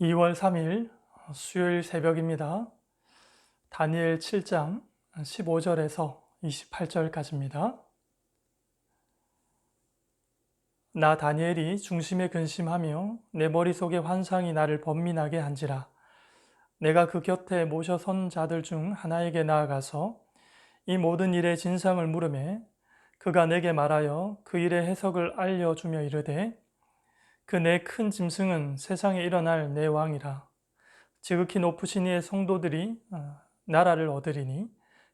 2월 3일 수요일 새벽입니다. 다니엘 7장 15절에서 28절까지입니다. 나 다니엘이 중심에 근심하며 내 머릿속에 환상이 나를 번민하게 한지라. 내가 그 곁에 모셔 선 자들 중 하나에게 나아가서 이 모든 일의 진상을 물으매 그가 내게 말하여 그 일의 해석을 알려주며 이르되 그 내 큰 짐승은 세상에 일어날 내 왕이라. 지극히 높으신 이의 성도들이 나라를 얻으리니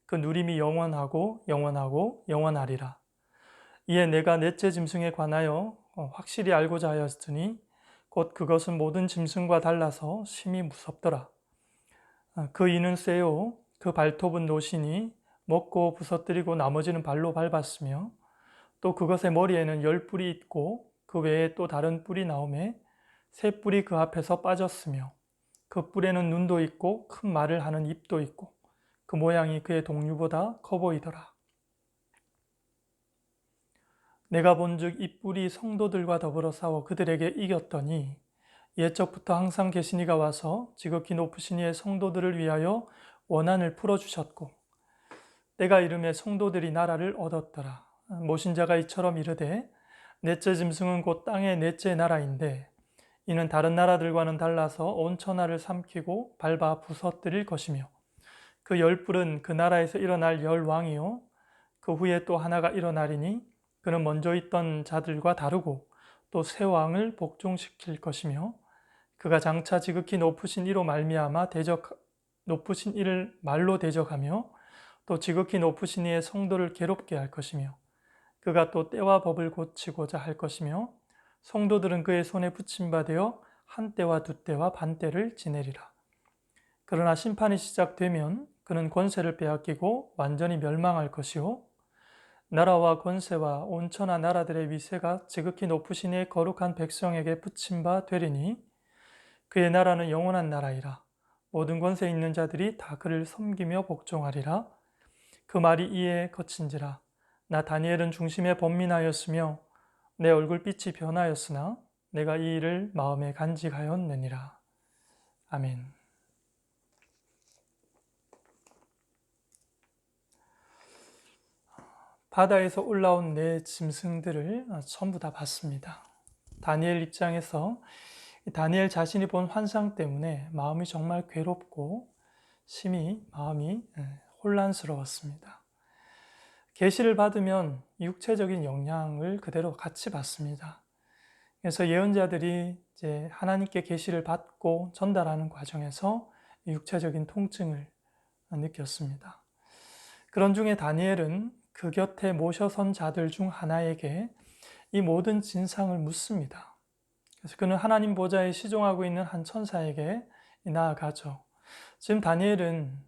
그 누림이 영원하고 영원하고 영원하리라. 이에 내가 넷째 짐승에 관하여 확실히 알고자 하였으니 곧 그것은 모든 짐승과 달라서 심히 무섭더라. 그 이는 쇠요 그 발톱은 노시니 먹고 부서뜨리고 나머지는 발로 밟았으며 또 그것의 머리에는 10뿔이 있고 그 외에 또 다른 뿔이 나오매 세 뿔이 그 앞에서 빠졌으며 그 뿔에는 눈도 있고 큰 말을 하는 입도 있고 그 모양이 그의 동류보다 커 보이더라. 내가 본즉 이 뿔이 성도들과 더불어 싸워 그들에게 이겼더니 옛적부터 항상 계신 이가 와서 지극히 높으신 이의 성도들을 위하여 원한을 풀어주셨고 때가 이름에 성도들이 나라를 얻었더라. 모신 자가 이처럼 이르되 넷째 짐승은 곧 땅의 넷째 나라인데 이는 다른 나라들과는 달라서 온 천하를 삼키고 밟아 부서뜨릴 것이며 그 10뿔은 그 나라에서 일어날 10왕이요 그 후에 또 하나가 일어나리니 그는 먼저 있던 자들과 다르고 또 새 왕을 복종시킬 것이며 그가 장차 지극히 높으신 이로 말미암아 높으신 이를 말로 대적하며 또 지극히 높으신 이의 성도를 괴롭게 할 것이며 그가 또 때와 법을 고치고자 할 것이며 성도들은 그의 손에 붙임받아 한 때와 두 때와 반 때를 지내리라. 그러나 심판이 시작되면 그는 권세를 빼앗기고 완전히 멸망할 것이요 나라와 권세와 온 천하 나라들의 위세가 지극히 높으신 이의 거룩한 백성에게 붙임 바 되리니 그의 나라는 영원한 나라이라. 모든 권세 있는 자들이 다 그를 섬기며 복종하리라. 그 말이 이에 거친지라. 나 다니엘은 중심에 번민하였으며 내 얼굴빛이 변하였으나 내가 이 일을 마음에 간직하였느니라. 아멘. 바다에서 올라온 네 짐승들을 전부 다 봤습니다. 다니엘 입장에서 다니엘 자신이 본 환상 때문에 마음이 정말 괴롭고 심히 마음이 혼란스러웠습니다. 계시를 받으면 육체적인 영향을 그대로 같이 받습니다. 그래서 예언자들이 이제 하나님께 계시를 받고 전달하는 과정에서 육체적인 통증을 느꼈습니다. 그런 중에 다니엘은 그 곁에 모셔선 자들 중 하나에게 이 모든 진상을 묻습니다. 그래서 그는 하나님 보좌에 시종하고 있는 한 천사에게 나아가죠. 지금 다니엘은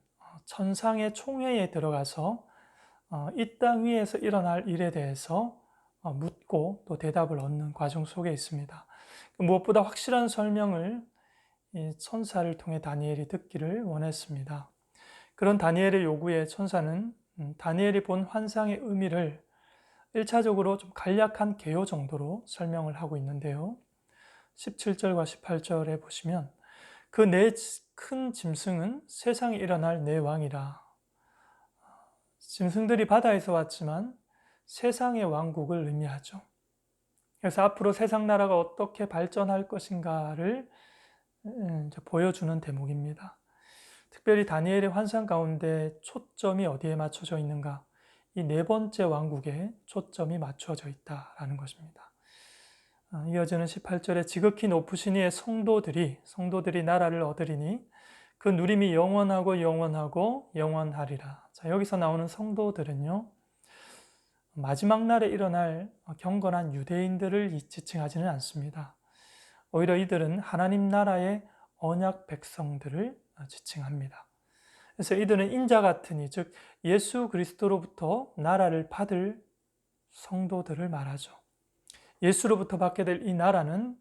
천상의 총회에 들어가서 이 땅 위에서 일어날 일에 대해서 묻고 또 대답을 얻는 과정 속에 있습니다. 무엇보다 확실한 설명을 이 천사를 통해 다니엘이 듣기를 원했습니다. 그런 다니엘의 요구에 천사는 다니엘이 본 환상의 의미를 1차적으로 좀 간략한 개요 정도로 설명을 하고 있는데요. 17절과 18절에 보시면 그 네 큰 짐승은 세상에 일어날 네 왕이라. 짐승들이 바다에서 왔지만 세상의 왕국을 의미하죠. 그래서 앞으로 세상 나라가 어떻게 발전할 것인가를 보여주는 대목입니다. 특별히 다니엘의 환상 가운데 초점이 어디에 맞춰져 있는가? 이 네 번째 왕국에 초점이 맞춰져 있다라는 것입니다. 이어지는 18절에 지극히 높으신 이의 성도들이 나라를 얻으리니 그 누림이 영원하고 영원하고 영원하리라. 자, 여기서 나오는 성도들은요, 마지막 날에 일어날 경건한 유대인들을 지칭하지는 않습니다. 오히려 이들은 하나님 나라의 언약 백성들을 지칭합니다. 그래서 이들은 인자 같으니, 즉 예수 그리스도로부터 나라를 받을 성도들을 말하죠. 예수로부터 받게 될 이 나라는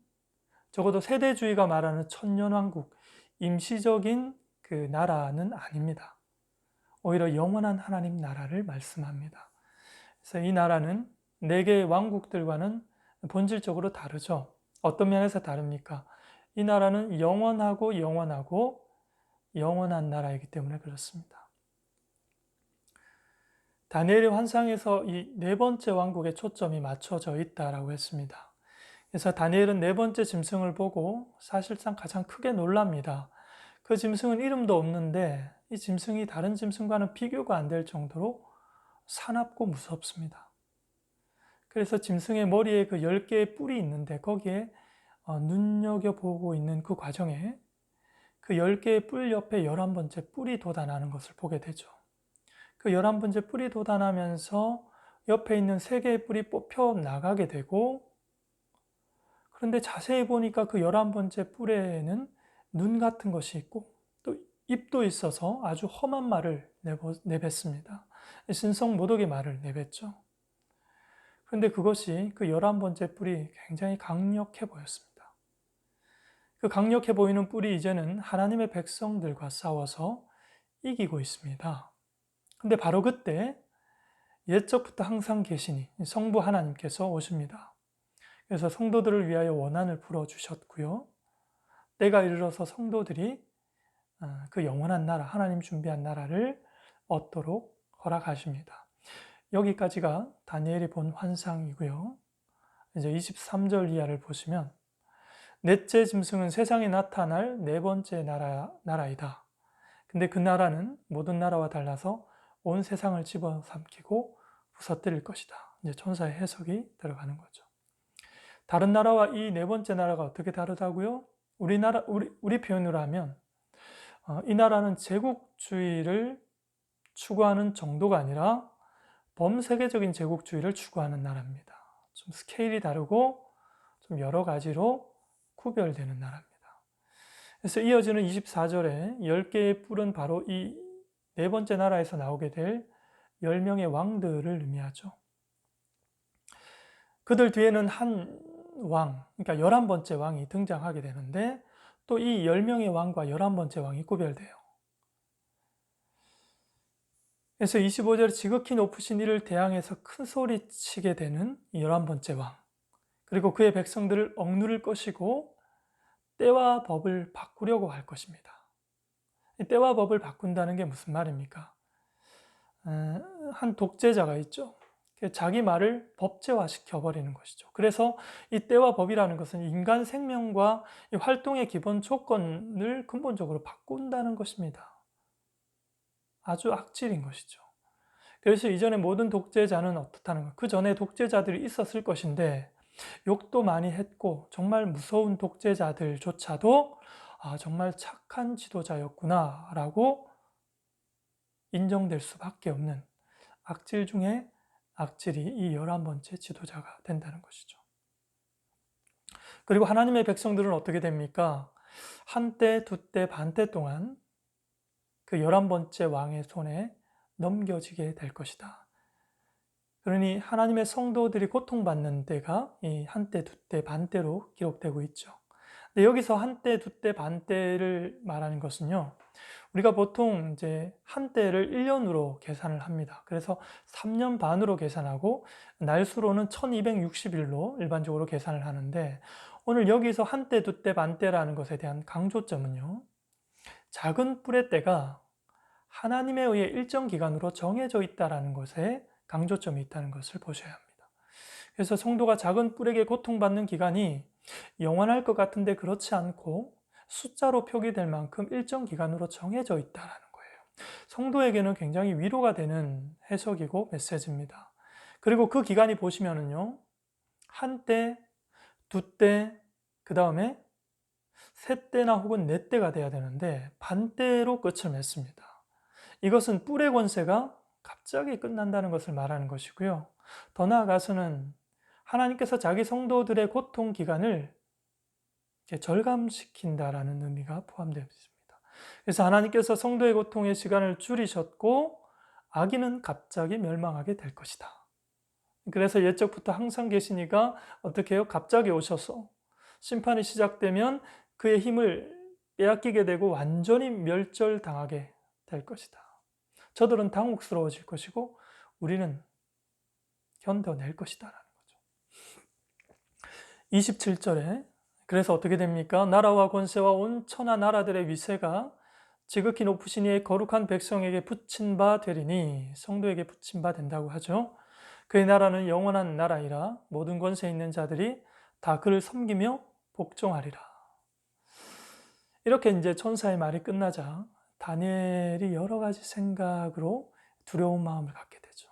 적어도 세대주의가 말하는 천년왕국, 임시적인 그 나라는 아닙니다. 오히려 영원한 하나님 나라를 말씀합니다. 그래서 이 나라는 네 개의 왕국들과는 본질적으로 다르죠. 어떤 면에서 다릅니까? 이 나라는 영원하고 영원하고 영원한 나라이기 때문에 그렇습니다. 다니엘의 환상에서 이 네 번째 왕국에 초점이 맞춰져 있다라고 했습니다. 그래서 다니엘은 네 번째 짐승을 보고 사실상 가장 크게 놀랍니다. 그 짐승은 이름도 없는데 이 짐승이 다른 짐승과는 비교가 안 될 정도로 사납고 무섭습니다. 그래서 짐승의 머리에 그 10개의 뿔이 있는데 거기에 눈여겨보고 있는 그 과정에 그 10개의 뿔 옆에 11번째 뿔이 돋아나는 것을 보게 되죠. 그 11번째 뿔이 돋아나면서 옆에 있는 3개의 뿔이 뽑혀 나가게 되고, 그런데 자세히 보니까 그 11번째 뿔에는 눈 같은 것이 있고 또 입도 있어서 아주 험한 말을 내뱉습니다. 신성 모독의 말을 내뱉죠. 그런데 그것이 그 11번째 뿔이 굉장히 강력해 보였습니다. 그 강력해 보이는 뿔이 이제는 하나님의 백성들과 싸워서 이기고 있습니다. 근데 바로 그때 옛적부터 항상 계시니 성부 하나님께서 오십니다. 그래서 성도들을 위하여 원한을 풀어주셨고요. 때가 이르러서 성도들이 그 영원한 나라, 하나님 준비한 나라를 얻도록 허락하십니다. 여기까지가 다니엘이 본 환상이고요. 이제 23절 이하를 보시면 넷째 짐승은 세상에 나타날 네 번째 나라이다. 근데 그 나라는 모든 나라와 달라서 온 세상을 집어삼키고 부서뜨릴 것이다. 이제 천사의 해석이 들어가는 거죠. 다른 나라와 이 네 번째 나라가 어떻게 다르다고요? 우리 표현으로 하면 이 나라는 제국주의를 추구하는 정도가 아니라 범세계적인 제국주의를 추구하는 나라입니다. 좀 스케일이 다르고 좀 여러 가지로 구별되는 나라입니다. 그래서 이어지는 24절에 10개의 뿔은 바로 이 네 번째 나라에서 나오게 될 10명의 왕들을 의미하죠. 그들 뒤에는 한 왕, 그러니까 11번째 왕이 등장하게 되는데 또 이 10명의 왕과 11번째 왕이 구별돼요. 그래서 25절 지극히 높으신 이를 대항해서 큰 소리 치게 되는 11번째 왕, 그리고 그의 백성들을 억누를 것이고 때와 법을 바꾸려고 할 것입니다. 때와 법을 바꾼다는 게 무슨 말입니까? 한 독재자가 있죠. 자기 말을 법제화 시켜버리는 것이죠. 그래서 이 때와 법이라는 것은 인간 생명과 활동의 기본 조건을 근본적으로 바꾼다는 것입니다. 아주 악질인 것이죠. 그래서 이전에 모든 독재자는 어떻다는 거예요? 그 전에 독재자들이 있었을 것인데 욕도 많이 했고 정말 무서운 독재자들조차도 정말 착한 지도자였구나 라고 인정될 수밖에 없는 악질 중에 악질이 이 11번째 지도자가 된다는 것이죠. 그리고 하나님의 백성들은 어떻게 됩니까? 한때, 두때, 반때 동안 그 11번째 왕의 손에 넘겨지게 될 것이다. 그러니 하나님의 성도들이 고통받는 때가 이 한때, 두때, 반때로 기록되고 있죠. 근데 여기서 한때, 두때, 반때를 말하는 것은요, 우리가 보통 이제 한때를 1년으로 계산을 합니다. 그래서 3년 반으로 계산하고 날수로는 1260일로 일반적으로 계산을 하는데 오늘 여기서 한때, 두때, 반때라는 것에 대한 강조점은요, 작은 뿔의 때가 하나님에 의해 일정 기간으로 정해져 있다는 것에 강조점이 있다는 것을 보셔야 합니다. 그래서 성도가 작은 뿔에게 고통받는 기간이 영원할 것 같은데 그렇지 않고 숫자로 표기될 만큼 일정 기간으로 정해져 있다는 거예요. 성도에게는 굉장히 위로가 되는 해석이고 메시지입니다. 그리고 그 기간이 보시면은요, 한때, 두때, 그 다음에 세 때나 혹은 네 때가 돼야 되는데 반때로 끝을 맺습니다. 이것은 뿔의 권세가 갑자기 끝난다는 것을 말하는 것이고요. 더 나아가서는 하나님께서 자기 성도들의 고통 기간을 절감시킨다라는 의미가 포함되어 있습니다. 그래서 하나님께서 성도의 고통의 시간을 줄이셨고 악인은 갑자기 멸망하게 될 것이다. 그래서 옛적부터 항상 계시니가 어떻게 해요? 갑자기 오셔서 심판이 시작되면 그의 힘을 빼앗기게 되고 완전히 멸절당하게 될 것이다. 저들은 당혹스러워질 것이고 우리는 견뎌낼 것이다 라는 거죠. 27절에 그래서 어떻게 됩니까? 나라와 권세와 온 천하 나라들의 위세가 지극히 높으신 이의 거룩한 백성에게 붙인 바 되리니, 성도에게 붙인 바 된다고 하죠. 그의 나라는 영원한 나라이라 모든 권세 있는 자들이 다 그를 섬기며 복종하리라. 이렇게 이제 천사의 말이 끝나자 다니엘이 여러 가지 생각으로 두려운 마음을 갖게 되죠.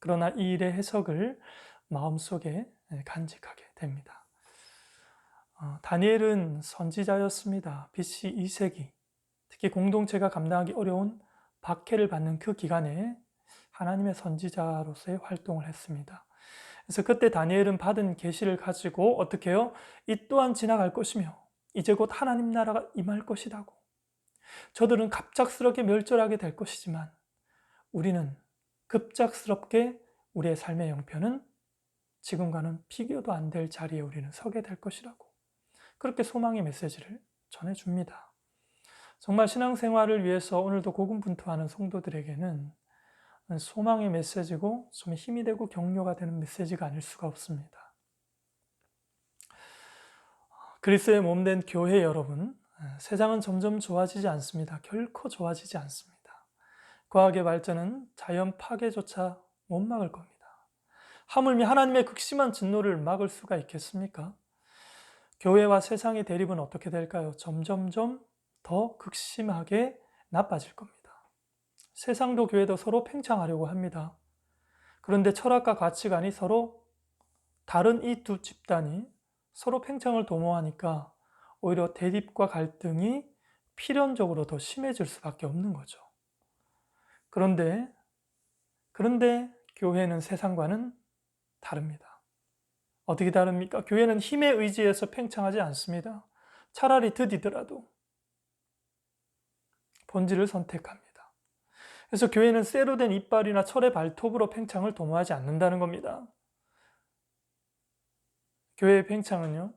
그러나 이 일의 해석을 마음속에 간직하게 됩니다. 다니엘은 선지자였습니다. BC 2세기, 특히 공동체가 감당하기 어려운 박해를 받는 그 기간에 하나님의 선지자로서의 활동을 했습니다. 그래서 그때 다니엘은 받은 계시를 가지고 어떻게 해요? 이 또한 지나갈 것이며 이제 곧 하나님 나라가 임할 것이라고. 저들은 갑작스럽게 멸절하게 될 것이지만 우리는 급작스럽게 우리의 삶의 형편은 지금과는 비교도 안 될 자리에 우리는 서게 될 것이라고. 그렇게 소망의 메시지를 전해줍니다. 정말 신앙생활을 위해서 오늘도 고군분투하는 성도들에게는 소망의 메시지고 좀 힘이 되고 격려가 되는 메시지가 아닐 수가 없습니다. 그리스도의 몸된 교회 여러분, 세상은 점점 좋아지지 않습니다. 결코 좋아지지 않습니다. 과학의 발전은 자연 파괴조차 못 막을 겁니다. 하물며 하나님의 극심한 진노를 막을 수가 있겠습니까? 교회와 세상의 대립은 어떻게 될까요? 점점점 더 극심하게 나빠질 겁니다. 세상도 교회도 서로 팽창하려고 합니다. 그런데 철학과 가치관이 서로 다른 이 두 집단이 서로 팽창을 도모하니까 오히려 대립과 갈등이 필연적으로 더 심해질 수밖에 없는 거죠. 그런데 교회는 세상과는 다릅니다. 어떻게 다릅니까? 교회는 힘에 의지해서 팽창하지 않습니다. 차라리 드디더라도 본질을 선택합니다. 그래서 교회는 쇠로 된 이빨이나 철의 발톱으로 팽창을 도모하지 않는다는 겁니다. 교회의 팽창은요,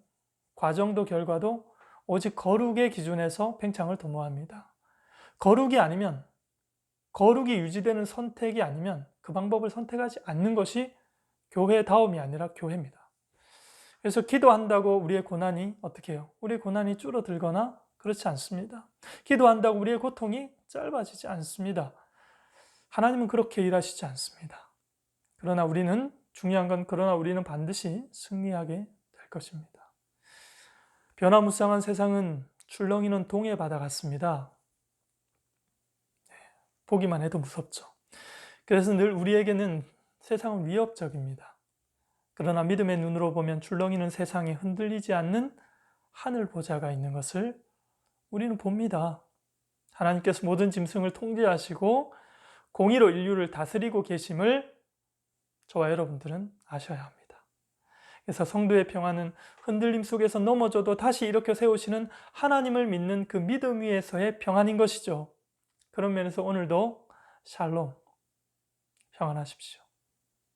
과정도 결과도 오직 거룩의 기준에서 팽창을 도모합니다. 거룩이 아니면, 거룩이 유지되는 선택이 아니면 그 방법을 선택하지 않는 것이 교회다움이 아니라 교회입니다. 그래서 기도한다고 우리의 고난이 어떻게 해요? 우리의 고난이 줄어들거나 그렇지 않습니다. 기도한다고 우리의 고통이 짧아지지 않습니다. 하나님은 그렇게 일하시지 않습니다. 그러나 우리는 반드시 승리하게 될 것입니다. 변화무쌍한 세상은 출렁이는 동해 바다 같습니다. 보기만 해도 무섭죠. 그래서 늘 우리에게는 세상은 위협적입니다. 그러나 믿음의 눈으로 보면 출렁이는 세상에 흔들리지 않는 하늘 보좌가 있는 것을 우리는 봅니다. 하나님께서 모든 짐승을 통제하시고 공의로 인류를 다스리고 계심을 저와 여러분들은 아셔야 합니다. 그래서 성도의 평안은 흔들림 속에서 넘어져도 다시 일으켜 세우시는 하나님을 믿는 그 믿음 위에서의 평안인 것이죠. 그런 면에서 오늘도 샬롬, 평안하십시오.